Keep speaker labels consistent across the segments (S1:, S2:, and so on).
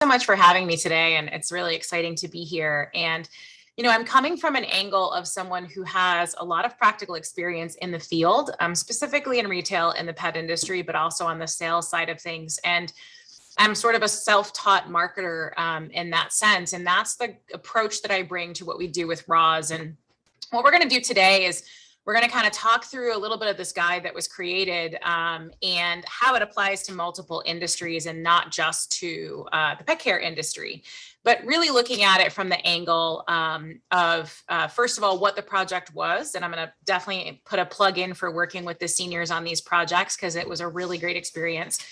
S1: So much for having me today, and it's really exciting to be here. And I'm coming from an angle of someone who has a lot of practical experience in the field, specifically in retail in the pet industry, but also on the sales side of things. And I'm sort of a self-taught marketer in that sense. And that's the approach that I bring to what we do with Roz. And what we're going to do today is we're going to kind of talk through a little bit of this guide that was created and how it applies to multiple industries and not just to the pet care industry, but really looking at it from the angle of, first of all, what the project was. And I'm going to definitely put a plug in for working with the seniors on these projects because it was a really great experience.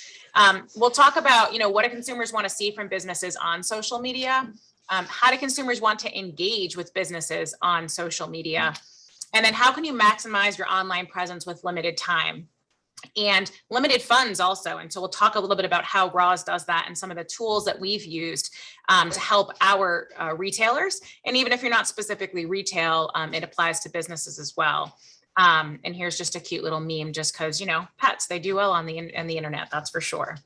S1: We'll talk about, what do consumers want to see from businesses on social media? How do consumers want to engage with businesses on social media? And then how can you maximize your online presence with limited time and limited funds also? And so we'll talk a little bit about how Roz does that and some of the tools that we've used to help our retailers. And even if you're not specifically retail, it applies to businesses as well. And here's just a cute little meme just because, pets, they do well on the internet, that's for sure.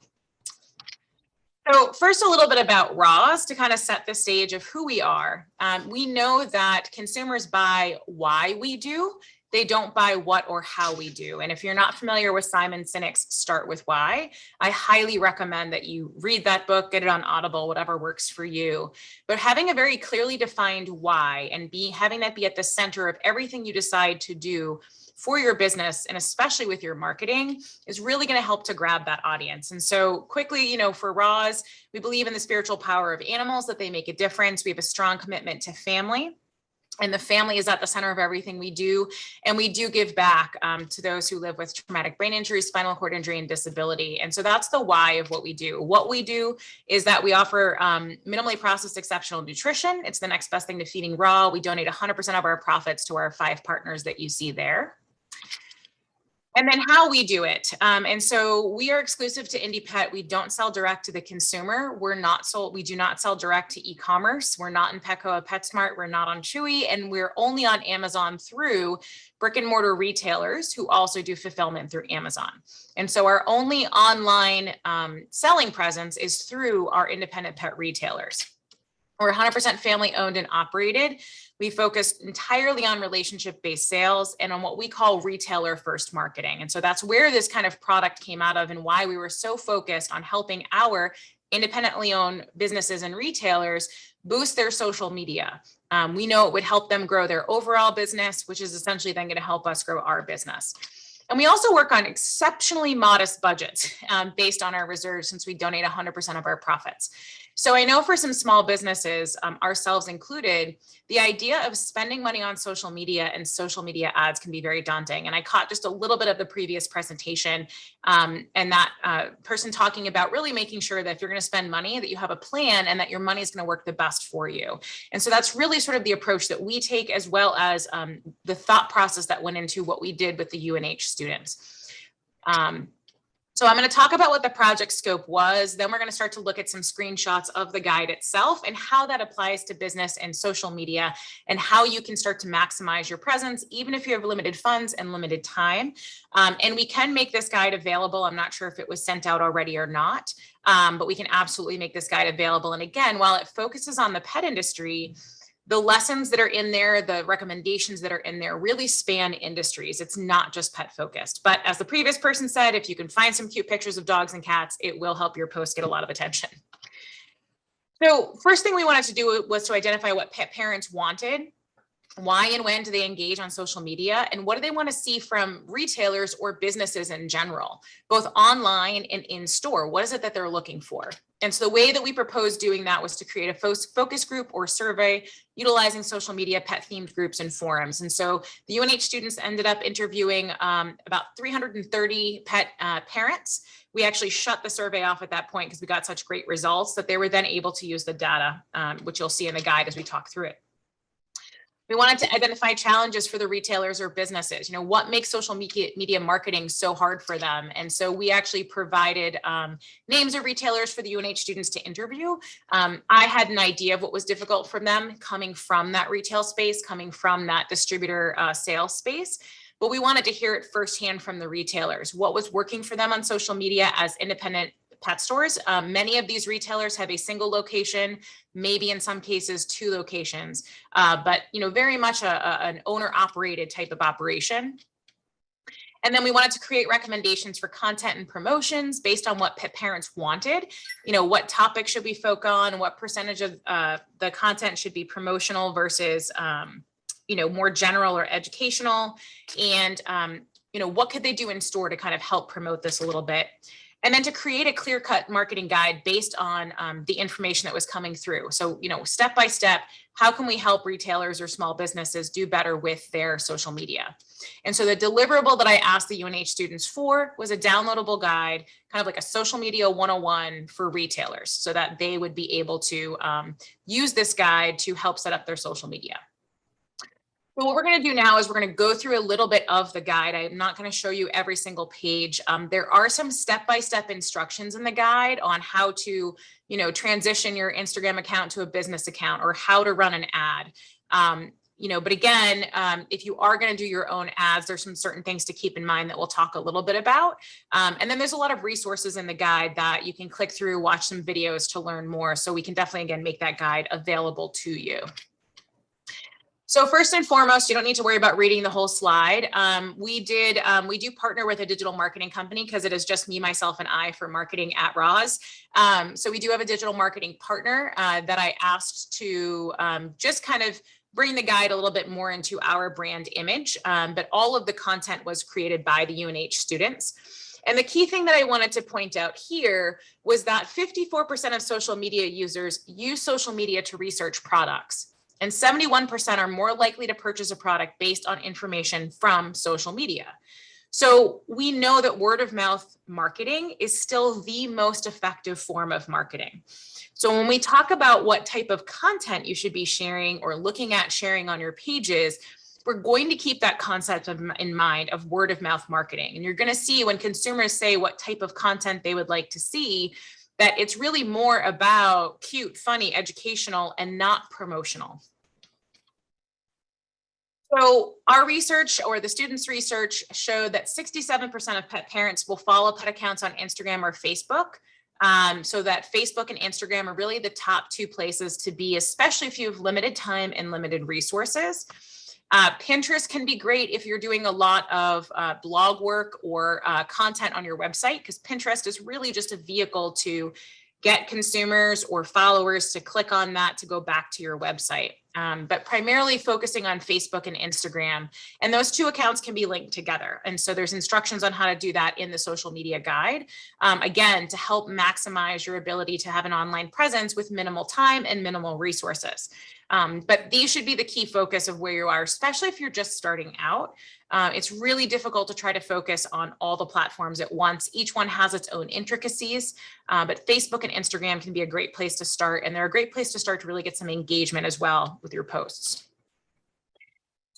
S1: So first, a little bit about Roz to kind of set the stage of who we are. We know that consumers buy why we do. They don't buy what or how we do. And if you're not familiar with Simon Sinek's Start With Why, I highly recommend that you read that book, get it on Audible, whatever works for you. But having a very clearly defined why and having that be at the center of everything you decide to do for your business, and especially with your marketing, is really going to help to grab that audience. And so quickly, for Roz, we believe in the spiritual power of animals, that they make a difference. We have a strong commitment to family, and the family is at the center of everything we do. And we do give back to those who live with traumatic brain injury, spinal cord injury, and disability. And so that's the why of what we do. What we do is that we offer minimally processed exceptional nutrition. It's the next best thing to feeding raw. We donate 100% of our profits to our 5 partners that you see there. And then how we do it. And so we are exclusive to Indie Pet. We don't sell direct to the consumer. We do not sell direct to e-commerce. We're not in Petco or PetSmart. We're not on Chewy, and we're only on Amazon through brick and mortar retailers who also do fulfillment through Amazon. And so our only online selling presence is through our independent pet retailers. We're 100% family owned and operated. We focus entirely on relationship-based sales and on what we call retailer first marketing. And so that's where this kind of product came out of and why we were so focused on helping our independently owned businesses and retailers boost their social media. We know it would help them grow their overall business, which is essentially then going to help us grow our business. And we also work on exceptionally modest budgets based on our reserves, since we donate 100% of our profits. So I know for some small businesses, ourselves included, the idea of spending money on social media and social media ads can be very daunting. And I caught just a little bit of the previous presentation and that person talking about really making sure that if you're going to spend money, that you have a plan and that your money is going to work the best for you. And so that's really sort of the approach that we take, as well as the thought process that went into what we did with the UNH students. So I'm going to talk about what the project scope was. Then we're going to start to look at some screenshots of the guide itself and how that applies to business and social media and how you can start to maximize your presence, even if you have limited funds and limited time. And we can make this guide available. I'm not sure if it was sent out already or not, but we can absolutely make this guide available. And again, while it focuses on the pet industry, the lessons that are in there, the recommendations that are in there really span industries. It's not just pet focused. But as the previous person said, if you can find some cute pictures of dogs and cats, it will help your post get a lot of attention. So first thing we wanted to do was to identify what pet parents wanted. Why and when do they engage on social media? And what do they want to see from retailers or businesses in general, both online and in store? What is it that they're looking for? And so the way that we proposed doing that was to create a focus group or survey utilizing social media pet themed groups and forums. And so the UNH students ended up interviewing about 330 pet parents. We actually shut the survey off at that point because we got such great results that they were then able to use the data, which you'll see in the guide as we talk through it. We wanted to identify challenges for the retailers or businesses. What makes social media marketing so hard for them? And so we actually provided names of retailers for the UNH students to interview. I had an idea of what was difficult for them coming from that retail space, coming from that distributor sales space. But we wanted to hear it firsthand from the retailers. What was working for them on social media as independent pet stores. Many of these retailers have a single location, maybe in some cases 2 locations, but very much an owner-operated type of operation. And then we wanted to create recommendations for content and promotions based on what pet parents wanted. What topic should we focus on? What percentage of the content should be promotional versus, more general or educational? And, what could they do in store to kind of help promote this a little bit? And then to create a clear-cut marketing guide based on the information that was coming through. So, step by step, how can we help retailers or small businesses do better with their social media? And so the deliverable that I asked the UNH students for was a downloadable guide, kind of like a social media 101 for retailers, so that they would be able to use this guide to help set up their social media. So what we're going to do now is we're going to go through a little bit of the guide. I'm not going to show you every single page. There are some step-by-step instructions in the guide on how to, transition your Instagram account to a business account, or how to run an ad. But again, if you are going to do your own ads, there's some certain things to keep in mind that we'll talk a little bit about. And then there's a lot of resources in the guide that you can click through, watch some videos to learn more. So we can definitely, again, make that guide available to you. So first and foremost, you don't need to worry about reading the whole slide. We do partner with a digital marketing company, because it is just me, myself, and I for marketing at Roz. So we do have a digital marketing partner that I asked to just kind of bring the guide a little bit more into our brand image. But all of the content was created by the UNH students. And the key thing that I wanted to point out here was that 54% of social media users use social media to research products. And 71% are more likely to purchase a product based on information from social media. So we know that word of mouth marketing is still the most effective form of marketing. So when we talk about what type of content you should be sharing or looking at sharing on your pages, we're going to keep that concept in mind of word of mouth marketing. And you're going to see when consumers say what type of content they would like to see, that it's really more about cute, funny, educational, and not promotional. So our research, or the students' research, showed that 67% of pet parents will follow pet accounts on Instagram or Facebook. So that Facebook and Instagram are really the top 2 places to be, especially if you have limited time and limited resources. Pinterest can be great if you're doing a lot of blog work or content on your website, because Pinterest is really just a vehicle to get consumers or followers to click on that to go back to your website. But primarily focusing on Facebook and Instagram, and those 2 accounts can be linked together. And so there's instructions on how to do that in the social media guide, again, to help maximize your ability to have an online presence with minimal time and minimal resources. But these should be the key focus of where you are, especially if you're just starting out. It's really difficult to try to focus on all the platforms at once. Each one has its own intricacies, but Facebook and Instagram can be a great place to start, and they're a great place to start to really get some engagement as well with your posts.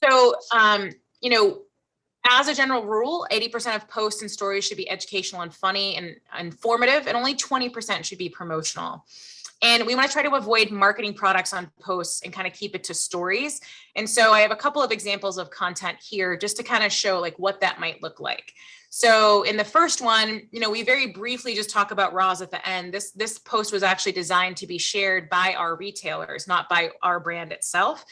S1: So, as a general rule, 80% of posts and stories should be educational and funny and informative, and only 20% should be promotional. And we want to try to avoid marketing products on posts and kind of keep it to stories. And so I have a couple of examples of content here just to kind of show like what that might look like. So in the first one, we very briefly just talk about Roz at the end. This post was actually designed to be shared by our retailers, not by our brand itself.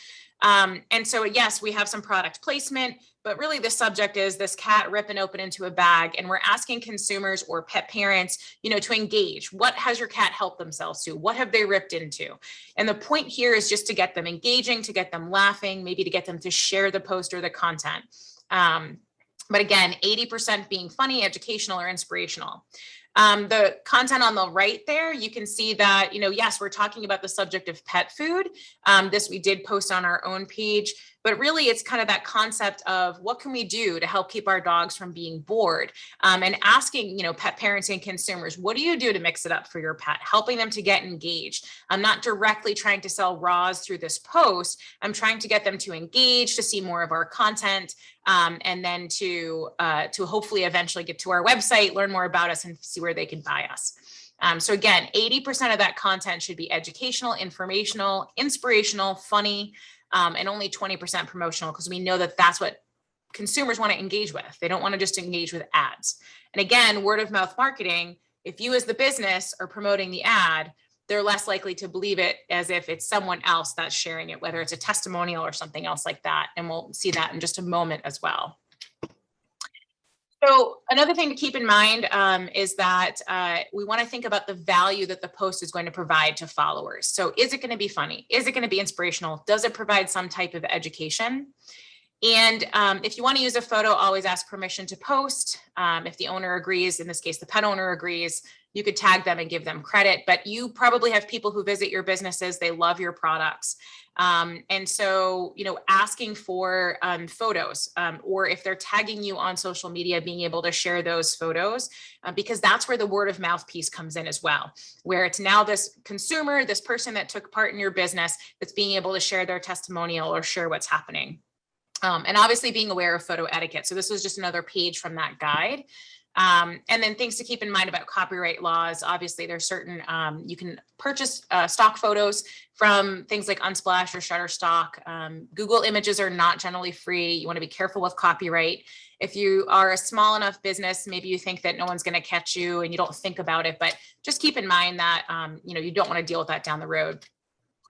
S1: And so, yes, we have some product placement, but really the subject is this cat ripping open into a bag. And we're asking consumers or pet parents, to engage. What has your cat helped themselves to? What have they ripped into? And the point here is just to get them engaging, to get them laughing, maybe to get them to share the post or the content. But again, 80% being funny, educational, or inspirational. The content on the right there, you can see that, yes, we're talking about the subject of pet food. This we did post on our own page, but really it's kind of that concept of what can we do to help keep our dogs from being bored, and asking, pet parents and consumers, what do you do to mix it up for your pet, helping them to get engaged. I'm not directly trying to sell Roz through this post. I'm trying to get them to engage, to see more of our content, and then to hopefully eventually get to our website, learn more about us, and see where they can buy us. So again, 80% of that content should be educational, informational, inspirational, funny, and only 20% promotional, because we know that that's what consumers want to engage with. They don't want to just engage with ads. And again, word of mouth marketing, if you as the business are promoting the ad, they're less likely to believe it as if it's someone else that's sharing it, whether it's a testimonial or something else like that. And we'll see that in just a moment as well. So another thing to keep in mind is that we want to think about the value that the post is going to provide to followers. So is it going to be funny? Is it going to be inspirational? Does it provide some type of education? And if you want to use a photo, always ask permission to post. If the owner agrees, in this case, the pet owner agrees, you could tag them and give them credit. But you probably have people who visit your businesses, they love your products. And so, asking for photos, or if they're tagging you on social media, being able to share those photos, because that's where the word of mouth piece comes in as well, where it's now this consumer, this person that took part in your business, that's being able to share their testimonial or share what's happening. And obviously being aware of photo etiquette. So this was just another page from that guide. And then things to keep in mind about copyright laws. Obviously, there's certain, you can purchase stock photos from things like Unsplash or Shutterstock. Google images are not generally free. You want to be careful with copyright. If you are a small enough business, maybe you think that no one's going to catch you and you don't think about it, but just keep in mind that, you don't want to deal with that down the road.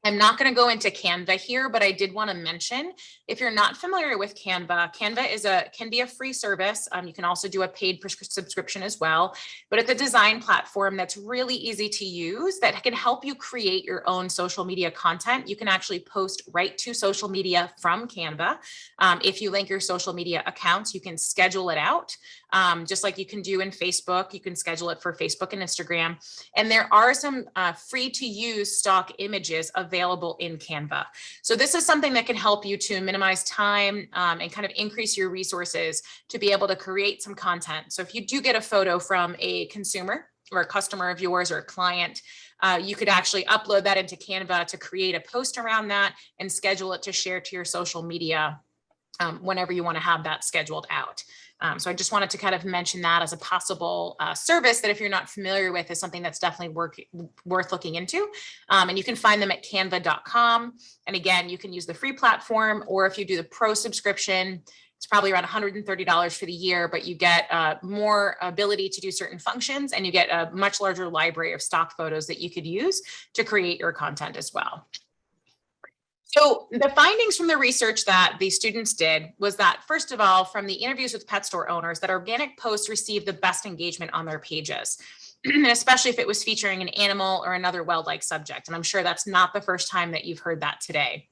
S1: I'm not going to go into Canva here, but I did want to mention, if you're not familiar with Canva, Canva can be a free service. You can also do a paid subscription as well, but it's a design platform that's really easy to use that can help you create your own social media content. You can actually post right to social media from Canva. If you link your social media accounts, you can schedule it out. Just like you can do in Facebook, you can schedule it for Facebook and Instagram. And there are some free to use stock images available in Canva. So this is something that can help you to minimize time and kind of increase your resources to be able to create some content. So if you do get a photo from a consumer or a customer of yours or a client, you could actually upload that into Canva to create a post around that and schedule it to share to your social media whenever you want to have that scheduled out. So I just wanted to kind of mention that as a possible service that if you're not familiar with is something that's definitely worth looking into. And you can find them at canva.com. And again, you can use the free platform, or if you do the pro subscription, it's probably around $130 for the year, but you get more ability to do certain functions and you get a much larger library of stock photos that you could use to create your content as well. So the findings from the research that the students did was that, first of all, from the interviews with pet store owners, that organic posts received the best engagement on their pages, especially if it was featuring an animal or another wildlife subject. And I'm sure that's not the first time that you've heard that today.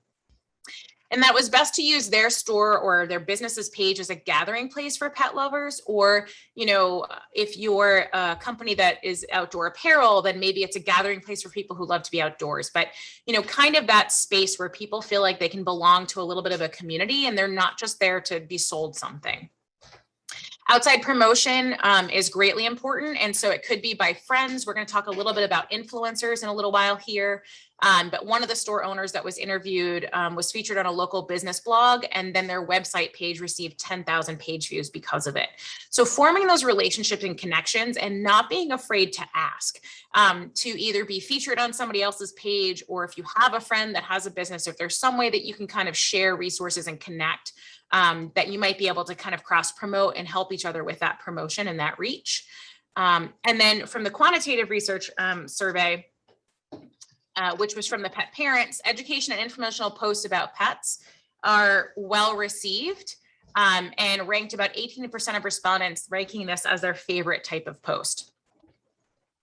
S1: And that was best to use their store or their business's page as a gathering place for pet lovers. Or, if you're a company that is outdoor apparel, then maybe it's a gathering place for people who love to be outdoors. But, kind of that space where people feel like they can belong to a little bit of a community and they're not just there to be sold something. Outside promotion is greatly important. And so it could be by friends. We're going to talk a little bit about influencers in a little while here. But one of the store owners that was interviewed was featured on a local business blog, and then their website page received 10,000 page views because of it. So forming those relationships and connections and not being afraid to ask to either be featured on somebody else's page, or if you have a friend that has a business, if there's some way that you can kind of share resources and connect, that you might be able to kind of cross promote and help each other with that promotion and that reach. And then from the quantitative research survey, which was from the pet parents, education and informational posts about pets are well received and ranked about 18% of respondents ranking this as their favorite type of post.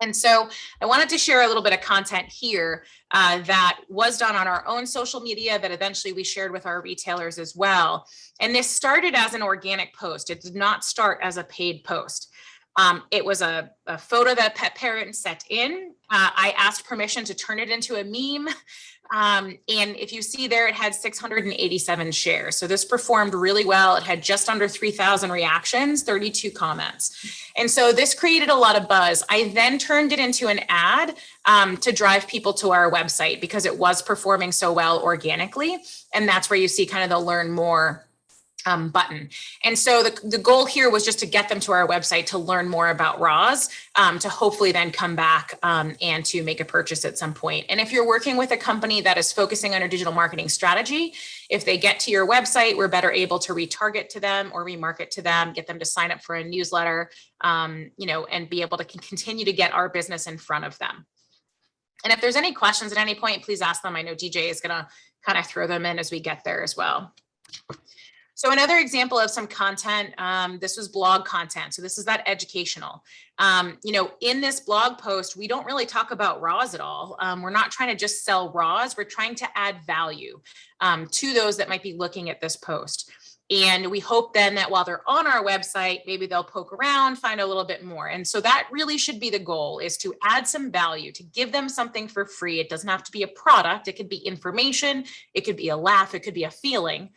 S1: And so I wanted to share a little bit of content here that was done on our own social media that eventually we shared with our retailers as well. And this started as an organic post. It did not start as a paid post. It was a photo that pet parents sent in. I asked permission to turn it into a meme. And if you see there, it had 687 shares. So this performed really well. It had just under 3,000 reactions, 32 comments. And so this created a lot of buzz. I then turned it into an ad to drive people to our website because it was performing so well organically. And that's where you see kind of the learn more button. And so the goal here was just to get them to our website to learn more about Roz, to hopefully then come back and to make a purchase at some point. And if you're working with a company that is focusing on a digital marketing strategy, if they get to your website, we're better able to retarget to them or remarket to them, get them to sign up for a newsletter, and be able to continue to get our business in front of them. And if there's any questions at any point, please ask them. I know DJ is going to kind of throw them in as we get there as well. So another example of some content, this was blog content. So this is that educational. In this blog post, we don't really talk about Roz at all. We're not trying to just sell Roz. We're trying to add value to those that might be looking at this post. And we hope then that while they're on our website, maybe they'll poke around, find a little bit more. And so that really should be the goal, is to add some value, to give them something for free. It doesn't have to be a product. It could be information. It could be a laugh. It could be a feeling,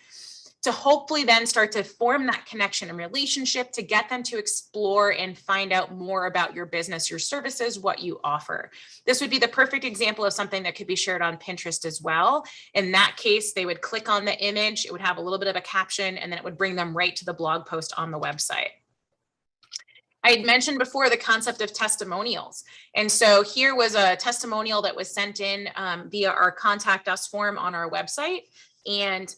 S1: to hopefully then start to form that connection and relationship, to get them to explore and find out more about your business, your services, what you offer. This would be the perfect example of something that could be shared on Pinterest as well. In that case, they would click on the image, it would have a little bit of a caption, and then it would bring them right to the blog post on the website. I had mentioned before the concept of testimonials. And so here was a testimonial that was sent in via our contact us form on our website. And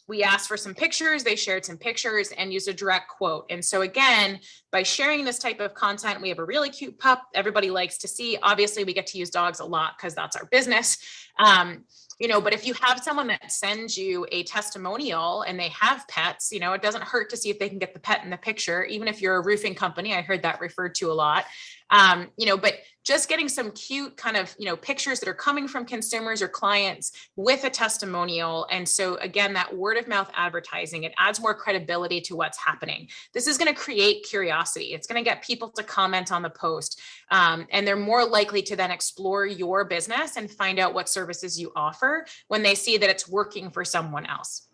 S1: we asked for some pictures, they shared some pictures and used a direct quote. And so again, by sharing this type of content, we have a really cute pup everybody likes to see. Obviously, we get to use dogs a lot because that's our business. But if you have someone that sends you a testimonial and they have pets, it doesn't hurt to see if they can get the pet in the picture, even if you're a roofing company. I heard that referred to a lot. But just getting some cute kind of, pictures that are coming from consumers or clients with a testimonial. And so again, that word of mouth advertising, it adds more credibility to what's happening. This is going to create curiosity. It's going to get people to comment on the post. And they're more likely to then explore your business and find out what services you offer when they see that it's working for someone else.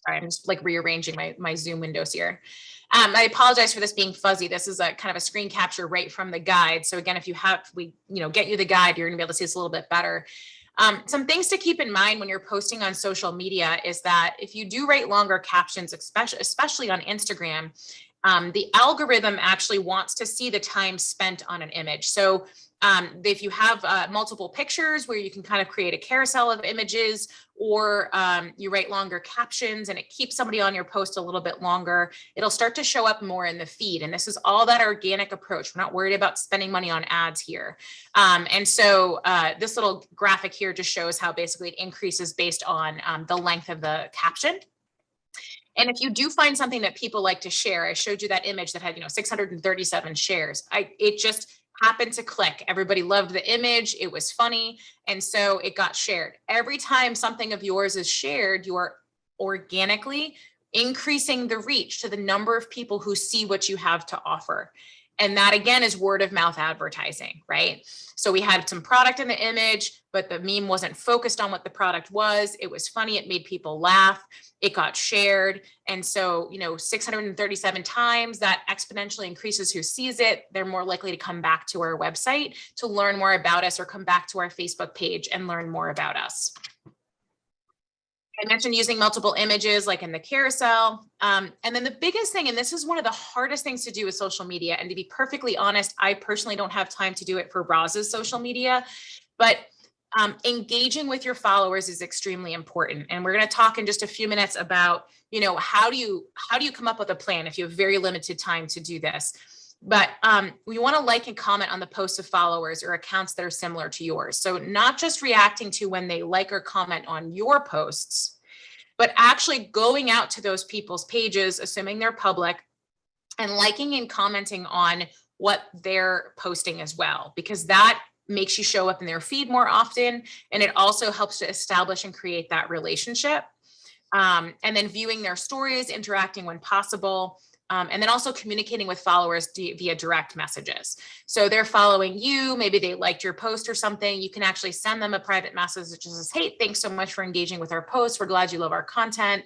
S1: Sorry, I'm just rearranging my Zoom windows here. I apologize for this being fuzzy. This is a kind of a screen capture right from the guide. So again, if we get you the guide, you're gonna be able to see this a little bit better. Some things to keep in mind when you're posting on social media is that if you do write longer captions, especially on Instagram, the algorithm actually wants to see the time spent on an image. So if you have multiple pictures where you can kind of create a carousel of images, or you write longer captions and it keeps somebody on your post a little bit longer, it'll start to show up more in the feed. And this is all that organic approach. We're not worried about spending money on ads here. And so this little graphic here just shows how basically it increases based on the length of the caption. And if you do find something that people like to share, I showed you that image that had 637 shares. It just happened to click. Everybody loved the image. It was funny. And so it got shared. Every time something of yours is shared, you are organically increasing the reach to the number of people who see what you have to offer. And that again is word of mouth advertising, right? So we had some product in the image, but the meme wasn't focused on what the product was. It was funny. It made people laugh. It got shared. And so, 637 times, that exponentially increases who sees it. They're more likely to come back to our website to learn more about us, or come back to our Facebook page and learn more about us. I mentioned using multiple images like in the carousel. And then the biggest thing, and this is one of the hardest things to do with social media, and to be perfectly honest, I personally don't have time to do it for Roz's social media, but engaging with your followers is extremely important. And we're going to talk in just a few minutes about, how do you come up with a plan if you have very limited time to do this. But we want to like and comment on the posts of followers or accounts that are similar to yours. So not just reacting to when they like or comment on your posts, but actually going out to those people's pages, assuming they're public, and liking and commenting on what they're posting as well, because that makes you show up in their feed more often. And it also helps to establish and create that relationship. And then viewing their stories, interacting when possible. And then also communicating with followers via direct messages. So they're following you, maybe they liked your post or something. You can actually send them a private message that just says, hey, thanks so much for engaging with our post. We're glad you love our content.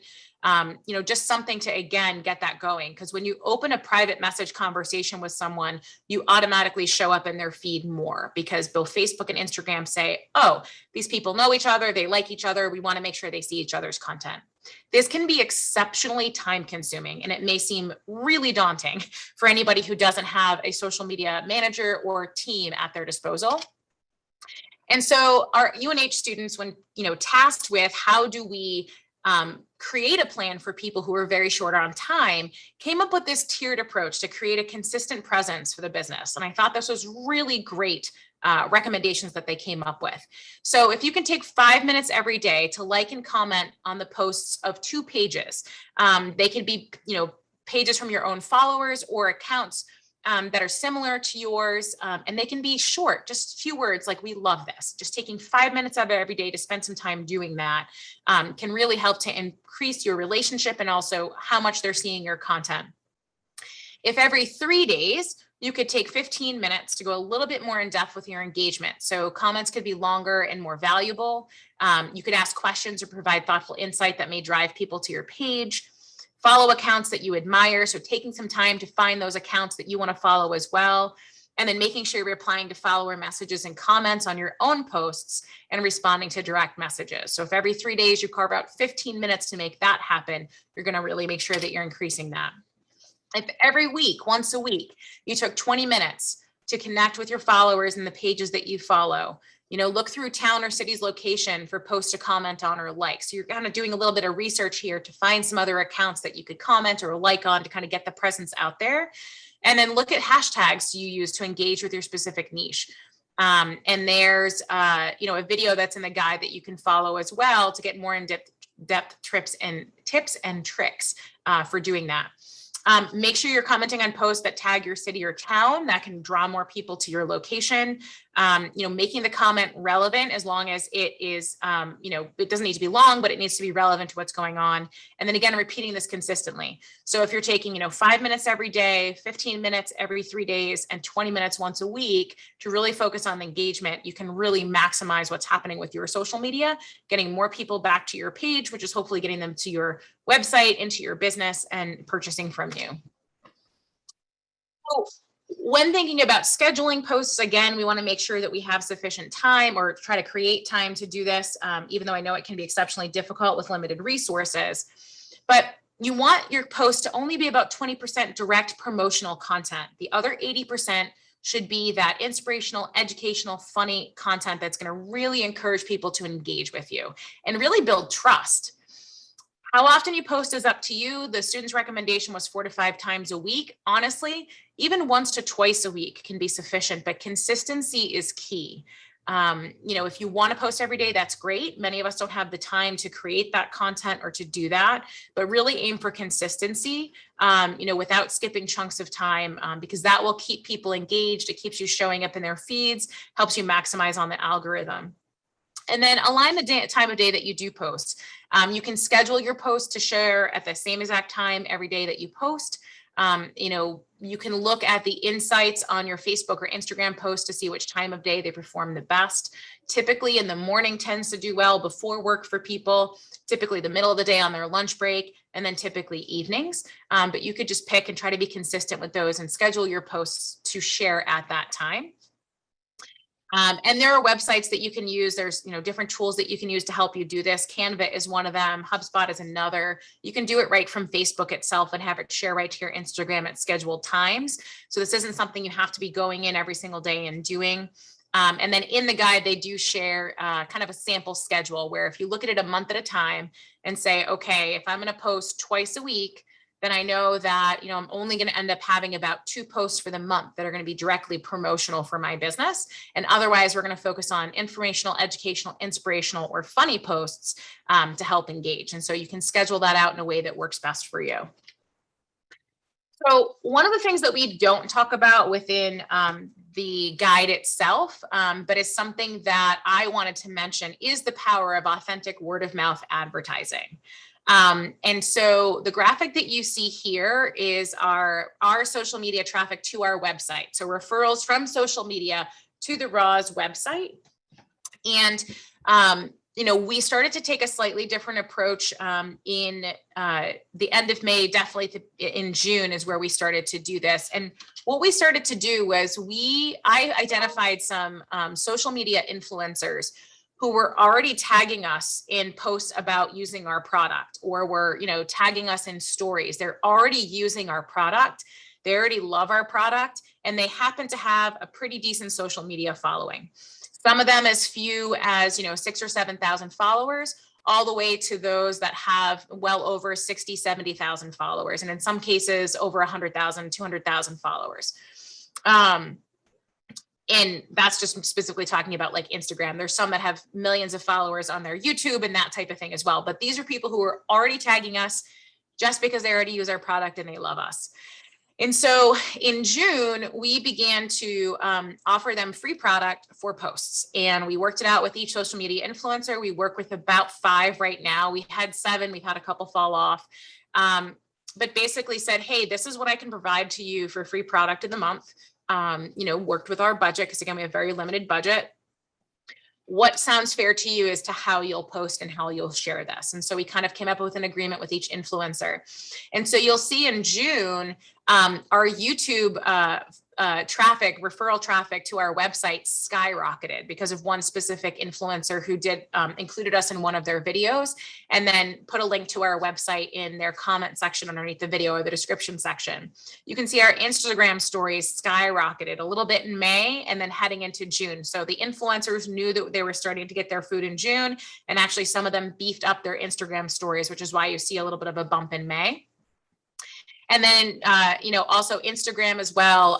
S1: Just something to, again, get that going. Because when you open a private message conversation with someone, you automatically show up in their feed more, because both Facebook and Instagram say, oh, these people know each other. They like each other. We want to make sure they see each other's content. This can be exceptionally time consuming, and it may seem really daunting for anybody who doesn't have a social media manager or team at their disposal. And so our UNH students, when tasked with how do we create a plan for people who are very short on time, came up with this tiered approach to create a consistent presence for the business. And I thought this was really great recommendations that they came up with. So if you can take 5 minutes every day to like and comment on the posts of 2 pages, they can be, pages from your own followers or accounts that are similar to yours, and they can be short, just a few words like, we love this. Just taking 5 minutes of it every day to spend some time doing that can really help to increase your relationship and also how much they're seeing your content. If every 3 days, you could take 15 minutes to go a little bit more in depth with your engagement. So comments could be longer and more valuable. You could ask questions or provide thoughtful insight that may drive people to your page. Follow accounts that you admire. So taking some time to find those accounts that you want to follow as well. And then making sure you're replying to follower messages and comments on your own posts and responding to direct messages. So if every 3 days you carve out 15 minutes to make that happen, you're going to really make sure that you're increasing that. If every week, once a week, you took 20 minutes to connect with your followers and the pages that you follow, look through town or city's location for posts to comment on or like. So you're kind of doing a little bit of research here to find some other accounts that you could comment or like on to kind of get the presence out there. And then look at hashtags you use to engage with your specific niche. And there's, a video that's in the guide that you can follow as well to get more in-depth tips and tricks for doing that. Make sure you're commenting on posts that tag your city or town. That can draw more people to your location. Making the comment relevant as long as it is, it doesn't need to be long, but it needs to be relevant to what's going on. And then again, repeating this consistently. So if you're taking, 5 minutes every day, 15 minutes every 3 days, and 20 minutes once a week to really focus on the engagement, you can really maximize what's happening with your social media, getting more people back to your page, which is hopefully getting them to your website, into your business, and purchasing from you. So when thinking about scheduling posts, again, we want to make sure that we have sufficient time or try to create time to do this, even though I know it can be exceptionally difficult with limited resources. But you want your post to only be about 20% direct promotional content. The other 80% should be that inspirational, educational, funny content that's going to really encourage people to engage with you and really build trust. How often you post is up to you. The student's recommendation was 4 to 5 times a week. Honestly, even once to twice a week can be sufficient, but consistency is key. If you want to post every day, that's great. Many of us don't have the time to create that content or to do that, but really aim for consistency, without skipping chunks of time, because that will keep people engaged. It keeps you showing up in their feeds, helps you maximize on the algorithm. And then align the time of day that you do post. You can schedule your post to share at the same exact time every day that you post. You can look at the insights on your Facebook or Instagram post to see which time of day they perform the best. Typically in the morning tends to do well before work for people, typically the middle of the day on their lunch break, and then typically evenings. But you could just pick and try to be consistent with those and schedule your posts to share at that time. And there are websites that you can use. There's, different tools that you can use to help you do this. Canva is one of them. HubSpot is another. You can do it right from Facebook itself and have it share right to your Instagram at scheduled times. So this isn't something you have to be going in every single day and doing. And then in the guide, they do share kind of a sample schedule where if you look at it a month at a time and say, okay, if I'm going to post twice a week, then I know that, I'm only going to end up having about 2 posts for the month that are going to be directly promotional for my business. And otherwise, we're going to focus on informational, educational, inspirational, or funny posts to help engage. And so you can schedule that out in a way that works best for you. So one of the things that we don't talk about within the guide itself, but is something that I wanted to mention, is the power of authentic word of mouth advertising. And so the graphic that you see here is our social media traffic to our website. So referrals from social media to the Raw's website. And, we started to take a slightly different approach in the end of May, definitely in June is where we started to do this. And what we started to do was I identified some social media influencers who were already tagging us in posts about using our product, or were, tagging us in stories. They're already using our product. They already love our product, and they happen to have a pretty decent social media following. Some of them as few as, 6,000 or 7,000 followers, all the way to those that have well over 60, 70,000 followers. And in some cases over 100,000, 200,000 followers. And that's just specifically talking about like Instagram. There's some that have millions of followers on their YouTube and that type of thing as well. But these are people who are already tagging us just because they already use our product and they love us. And so in June, we began to offer them free product for posts. And we worked it out with each social media influencer. We work with about 5 right now. We had 7, we've had a couple fall off. But basically said, hey, this is what I can provide to you for free product in the month. Worked with our budget, because again, we have very limited budget. What sounds fair to you as to how you'll post and how you'll share this? And so we kind of came up with an agreement with each influencer. And so you'll see in June, our YouTube referral traffic to our website skyrocketed because of one specific influencer who included us in one of their videos, and then put a link to our website in their comment section underneath the video, or the description section. You can see our Instagram stories skyrocketed a little bit in May and then heading into June. So the influencers knew that they were starting to get their food in June, and actually some of them beefed up their Instagram stories, which is why you see a little bit of a bump in May. And then, also Instagram as well,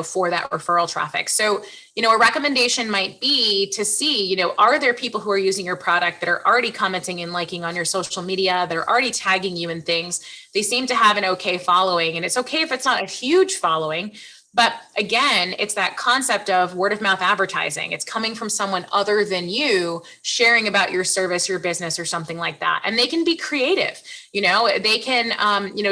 S1: for that referral traffic. So, a recommendation might be to see, are there people who are using your product that are already commenting and liking on your social media, that are already tagging you in things? They seem to have an okay following, and it's okay if it's not a huge following. But again, it's that concept of word of mouth advertising. It's coming from someone other than you sharing about your service, your business, or something like that. And they can be creative. They can,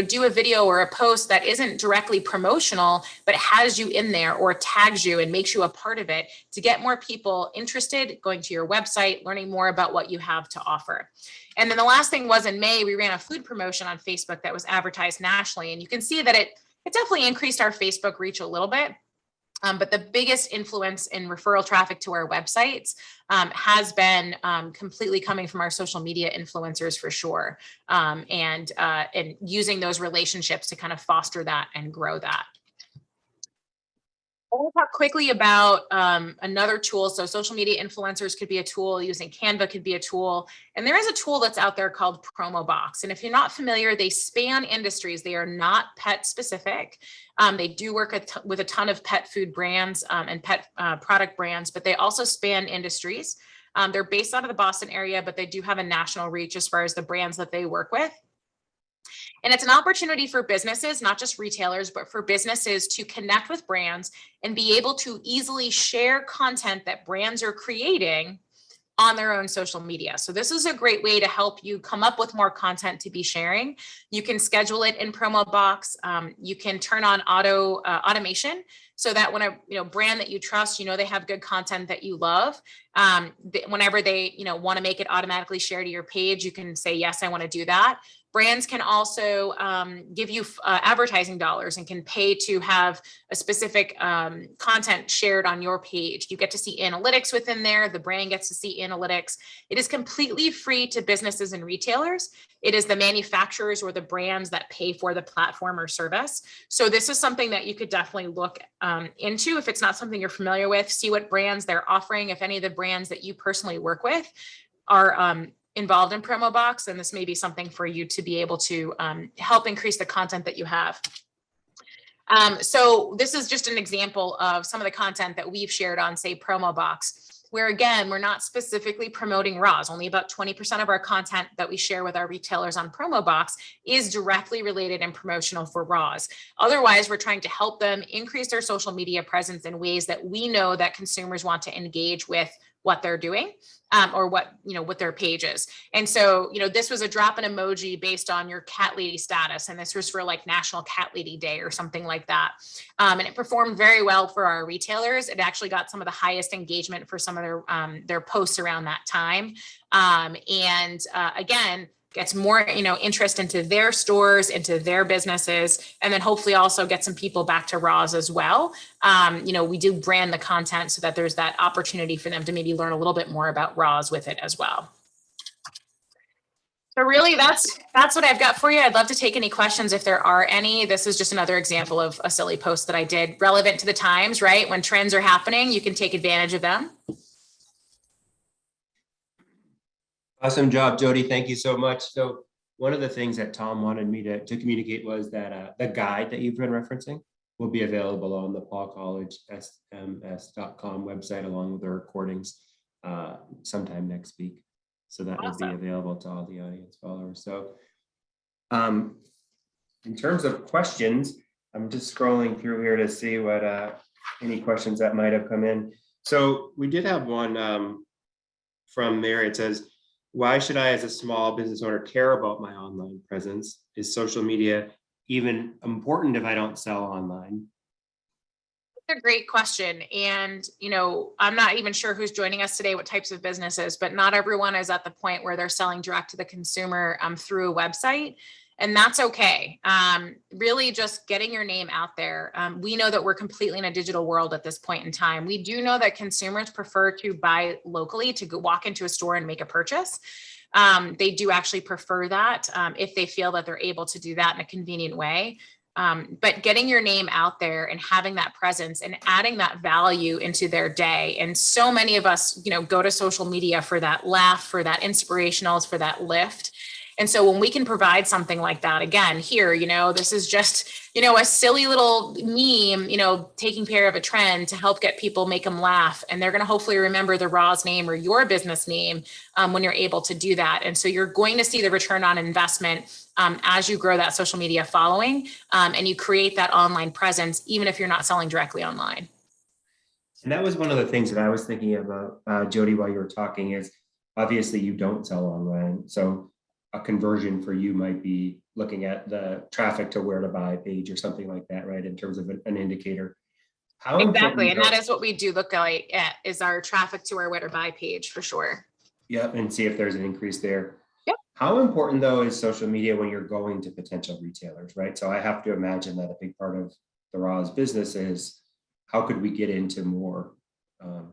S1: do a video or a post that isn't directly promotional, but has you in there or tags you and makes you a part of it to get more people interested, going to your website, learning more about what you have to offer. And then the last thing was, in May, we ran a food promotion on Facebook that was advertised nationally. And you can see that it definitely increased our Facebook reach a little bit. But the biggest influence in referral traffic to our websites has been completely coming from our social media influencers, for sure. And using those relationships to kind of foster that and grow that. I want to talk quickly about another tool. So social media influencers could be a tool, using Canva could be a tool. And there is a tool that's out there called Promo Box. And if you're not familiar, they span industries. They are not pet specific. They do work with a ton of pet food brands and pet product brands, but they also span industries. They're based out of the Boston area, but they do have a national reach as far as the brands that they work with. And it's an opportunity for businesses, not just retailers, but for businesses to connect with brands and be able to easily share content that brands are creating on their own social media. So this is a great way to help you come up with more content to be sharing. You can schedule it in Promo Box. You can turn on automation, so that when a brand that you trust, they have good content that you love. Whenever they want to make it automatically share to your page, you can say, yes, I want to do that. Brands can also give you advertising dollars and can pay to have a specific content shared on your page. You get to see analytics within there. The brand gets to see analytics. It is completely free to businesses and retailers. It is the manufacturers or the brands that pay for the platform or service. So this is something that you could definitely look into if it's not something you're familiar with. See what brands they're offering. If any of the brands that you personally work with are involved in Promo Box, and this may be something for you to be able to help increase the content that you have. So this is just an example of some of the content that we've shared on, say, Promo Box, where again, we're not specifically promoting raws. Only about 20% of our content that we share with our retailers on Promo Box is directly related and promotional for raws. Otherwise, we're trying to help them increase their social media presence in ways that we know that consumers want to engage with what they're doing. Or what their page is. And so, this was a drop in emoji based on your cat lady status. And this was for like National Cat Lady Day or something like that. And it performed very well for our retailers. It actually got some of the highest engagement for some of their posts around that time. Again, gets more, interest into their stores, into their businesses, and then hopefully also get some people back to Roz as well. We do brand the content so that there's that opportunity for them to maybe learn a little bit more about Roz with it as well. So really, that's what I've got for you. I'd love to take any questions if there are any. This is just another example of a silly post that I did, relevant to the times, right? When trends are happening, you can take advantage of them.
S2: Awesome job, Jodi. Thank you so much. So one of the things that Tom wanted me to communicate was that the guide that you've been referencing will be available on the Paul College SMMS.com website, along with the recordings sometime next week. So that will be available to all the audience followers. So in terms of questions, I'm just scrolling through here to see what any questions that might have come in. So we did have one from Mary. It says, why should I, as a small business owner, care about my online presence? Is social media even important if I don't sell online?
S1: That's a great question. And, I'm not even sure who's joining us today, what types of businesses, but not everyone is at the point where they're selling direct to the consumer through a website. And that's okay. Really just getting your name out there. We know that we're completely in a digital world at this point in time. We do know that consumers prefer to buy locally, to go walk into a store and make a purchase. They do actually prefer that if they feel that they're able to do that in a convenient way. But getting your name out there and having that presence and adding that value into their day. And so many of us, go to social media for that laugh, for that inspirationals, for that lift. And so when we can provide something like that, again, here, this is just, a silly little meme, taking care of a trend to help get people, make them laugh. And they're going to hopefully remember the Roz name or your business name when you're able to do that. And so you're going to see the return on investment as you grow that social media following and you create that online presence, even if you're not selling directly online.
S2: And that was one of the things that I was thinking about, Jodi, while you were talking, is obviously you don't sell online. So a conversion for you might be looking at the traffic to where to buy page or something like that, right? In terms of an indicator.
S1: How exactly. And that is what we do look at, is our traffic to our where to buy page for sure.
S2: Yep. And see if there's an increase there.
S1: Yep.
S2: How important though is social media when you're going to potential retailers, right? So I have to imagine that a big part of the Roz business is how could we get into more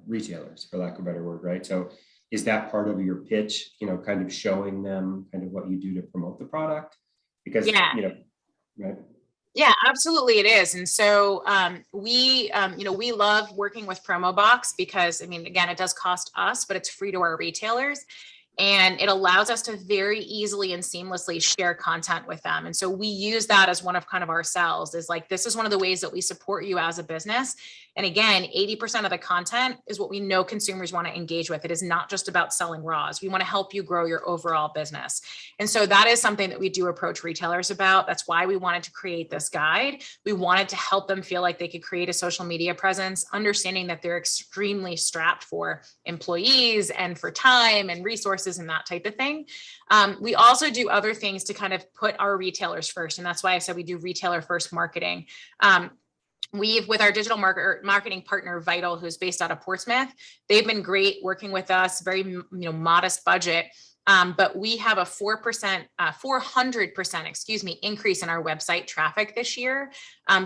S2: retailers, for lack of a better word, right? So is that part of your pitch, kind of showing them kind of what you do to promote the product? Because, right?
S1: Yeah, absolutely it is. And so we love working with Promo Box because, again, it does cost us, but it's free to our retailers. And it allows us to very easily and seamlessly share content with them. And so we use that as one of kind of our sells, is like, this is one of the ways that we support you as a business. And again, 80% of the content is what we know consumers want to engage with. It is not just about selling Roz. We want to help you grow your overall business. And so that is something that we do approach retailers about. That's why we wanted to create this guide. We wanted to help them feel like they could create a social media presence, understanding that they're extremely strapped for employees and for time and resources and that type of thing. We also do other things to kind of put our retailers first. And that's why I said we do retailer first marketing. With our digital marketing partner, Vital, who's based out of Portsmouth, they've been great working with us, very modest budget. But we have a 400% increase in our website traffic this year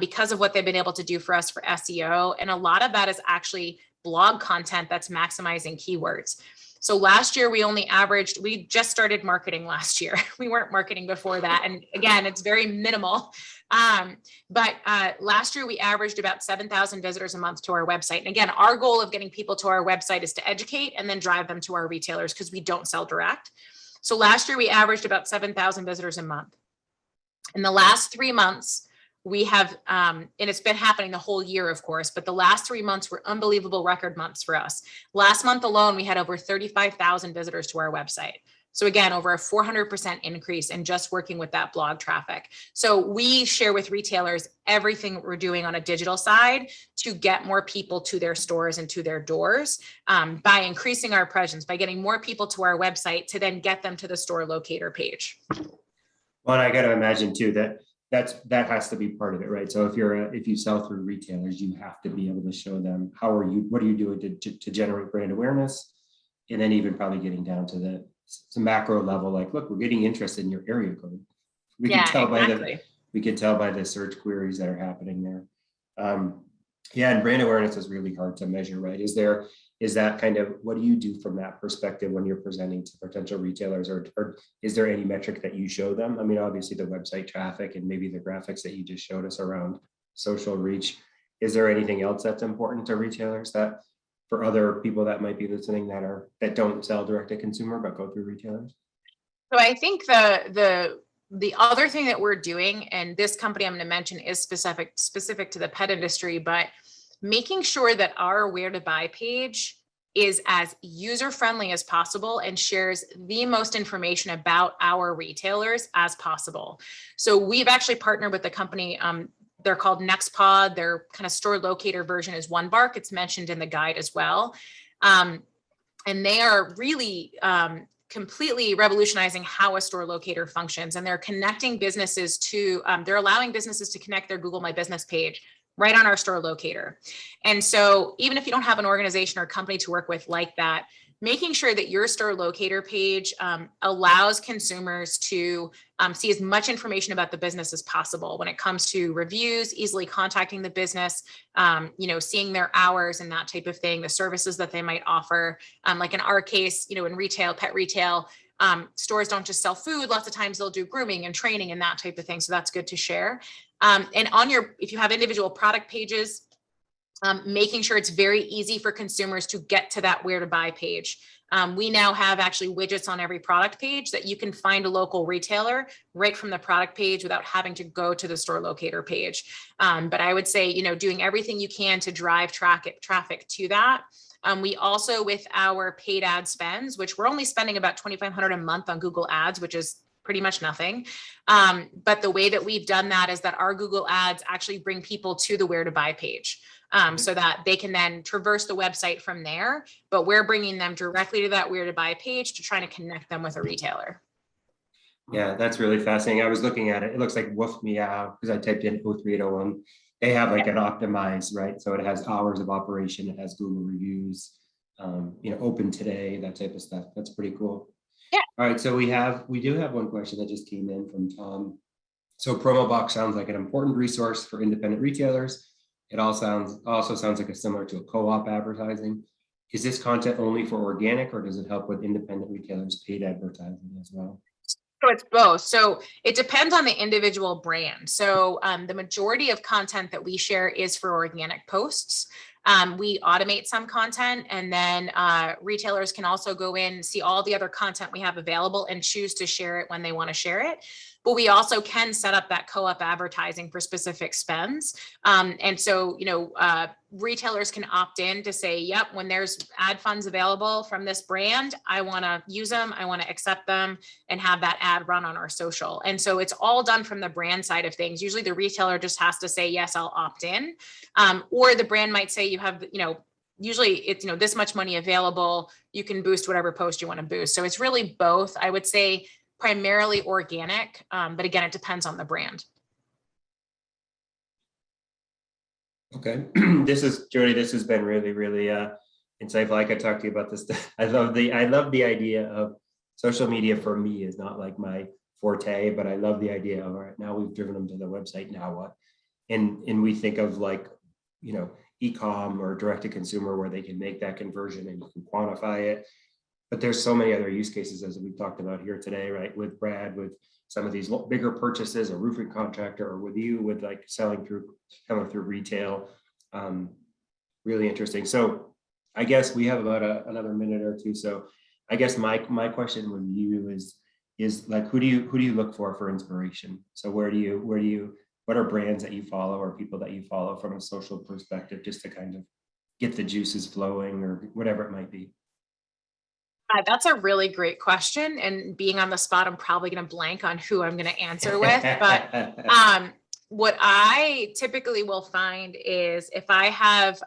S1: because of what they've been able to do for us for SEO. And a lot of that is actually blog content that's maximizing keywords. So last year we just started marketing last year. We weren't marketing before that. And again, it's very minimal. But last year we averaged about 7,000 visitors a month to our website. And again, our goal of getting people to our website is to educate and then drive them to our retailers because we don't sell direct. So last year we averaged about 7,000 visitors a month. In the last 3 months, we have, and it's been happening the whole year, of course, but the last 3 months were unbelievable record months for us. Last month alone, we had over 35,000 visitors to our website. So again, over a 400% increase in just working with that blog traffic. So we share with retailers everything we're doing on a digital side to get more people to their stores and to their doors by increasing our presence, by getting more people to our website to then get them to the store locator page.
S2: Well, I got to imagine too that has to be part of it, right? So if you sell through retailers, you have to be able to show them what are you doing to generate brand awareness, and then even probably getting down to the it's a macro level, like, look, we're getting interested in your area code. We can
S1: Yeah,
S2: tell
S1: exactly.
S2: we can tell by the search queries that are happening there. Yeah, and brand awareness is really hard to measure, right? Is that kind of, what do you do from that perspective when you're presenting to potential retailers, or is there any metric that you show them? I mean, obviously the website traffic and maybe the graphics that you just showed us around social reach. Is there anything else that's important to retailers, that for other people that might be listening that don't sell direct to consumer but go through retailers?
S1: So I think the other thing that we're doing, and this company I'm going to mention is specific to the pet industry, but making sure that our where to buy page is as user friendly as possible and shares the most information about our retailers as possible. So we've actually partnered with the company. They're called NextPod. Their kind of store locator version is OneBark. It's mentioned in the guide as well. And they are really completely revolutionizing how a store locator functions. And they're connecting businesses to, they're allowing businesses to connect their Google My Business page right on our store locator. And so even if you don't have an organization or company to work with like that, making sure that your store locator page allows consumers to see as much information about the business as possible when it comes to reviews, easily contacting the business, seeing their hours and that type of thing, the services that they might offer. Like in our case, in retail, pet retail, stores don't just sell food. Lots of times they'll do grooming and training and that type of thing. So that's good to share. And if you have individual product pages, making sure it's very easy for consumers to get to that where to buy page. We now have actually widgets on every product page that you can find a local retailer right from the product page without having to go to the store locator page. But I would say, doing everything you can to drive traffic to that. We also, with our paid ad spends, which we're only spending about $2,500 a month on Google Ads, which is pretty much nothing. But the way that we've done that is that our Google Ads actually bring people to the where to buy page. So that they can then traverse the website from there, but we're bringing them directly to that where to buy page to try to connect them with a retailer.
S2: Yeah, that's really fascinating. I was looking at it. It looks like Woof Meow, because I typed in 03801. They have like an optimized, right? So it has hours of operation. It has Google reviews, open today, that type of stuff. That's pretty cool.
S1: Yeah.
S2: All right. So we do have one question that just came in from Tom. So Promo Box sounds like an important resource for independent retailers. It also sounds like it's similar to a co-op advertising. Is this content only for organic, or does it help with independent retailers' paid advertising as well?
S1: So it's both. So it depends on the individual brand. So the majority of content that we share is for organic posts. We automate some content, and then retailers can also go in, see all the other content we have available and choose to share it when they want to share it. But we also can set up that co-op advertising for specific spends. And so, retailers can opt in to say, yep, when there's ad funds available from this brand, I want to use them, I want to accept them and have that ad run on our social. And so it's all done from the brand side of things. Usually the retailer just has to say, yes, I'll opt in. Or the brand might say, you have, usually it's, this much money available, you can boost whatever post you want to boost. So it's really both. I would say primarily organic, but again, it depends on the brand.
S2: Okay, Jodi, this has been really, really insightful. I could talk to you about this. I love the idea of social media. For me, is not like my forte, but I love the idea of, all right, now we've driven them to the website, now what? And we think of like, e-com or direct to consumer, where they can make that conversion and you can quantify it. But there's so many other use cases, as we've talked about here today, right? With Brad, with some of these bigger purchases, a roofing contractor, or with you, with like selling through retail. Really interesting. So I guess we have about another minute or two. So I guess my question with you is like, who do you look for inspiration? So what are brands that you follow or people that you follow from a social perspective, just to kind of get the juices flowing or whatever it might be?
S1: That's a really great question. And being on the spot, I'm probably going to blank on who I'm going to answer with. But what I typically will find is if I have,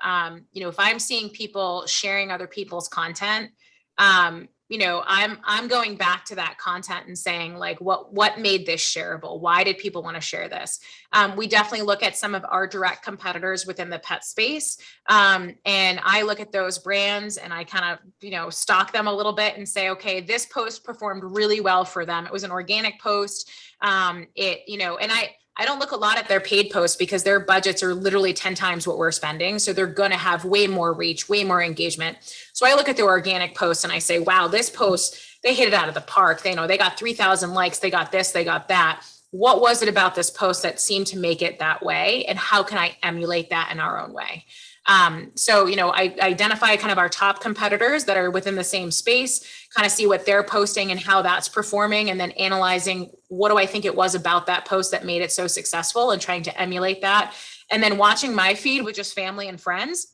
S1: if I'm seeing people sharing other people's content, I'm going back to that content and saying like, what made this shareable? Why did people want to share this? We definitely look at some of our direct competitors within the pet space. And I look at those brands and I kind of, stalk them a little bit and say, okay, this post performed really well for them. It was an organic post. And I don't look a lot at their paid posts because their budgets are literally 10 times what we're spending. So they're going to have way more reach, way more engagement. So I look at the organic posts and I say, wow, this post, they hit it out of the park. They got 3,000 likes. They got this, they got that. What was it about this post that seemed to make it that way? And how can I emulate that in our own way? I identify kind of our top competitors that are within the same space, kind of see what they're posting and how that's performing, and then analyzing what do I think it was about that post that made it so successful and trying to emulate that. And then watching my feed with just family and friends.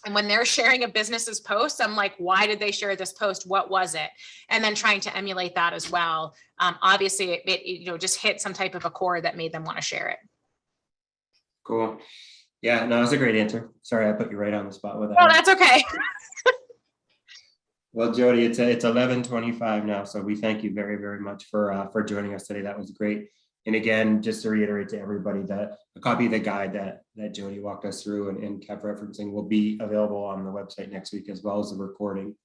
S1: And when they're sharing a business's post, I'm like, why did they share this post? What was it? And then trying to emulate that as well. Obviously, it just hit some type of a chord that made them want to share it.
S2: Cool. Yeah, no, that's a great answer. Sorry, I put you right on the spot with that.
S1: Oh, that's okay.
S2: Well, Jodi, it's 11:25 now, so we thank you very, very much for joining us today. That was great. And again, just to reiterate to everybody that a copy of the guide that Jodi walked us through and kept referencing will be available on the website next week, as well as the recording.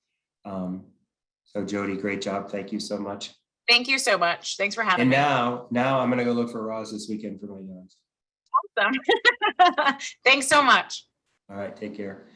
S2: So Jodi, great job. Thank you so much.
S1: Thank you so much. Thanks for having me.
S2: And now I'm going to go look for Roz this weekend for my dogs.
S1: Awesome. Thanks so much.
S2: All right, take care.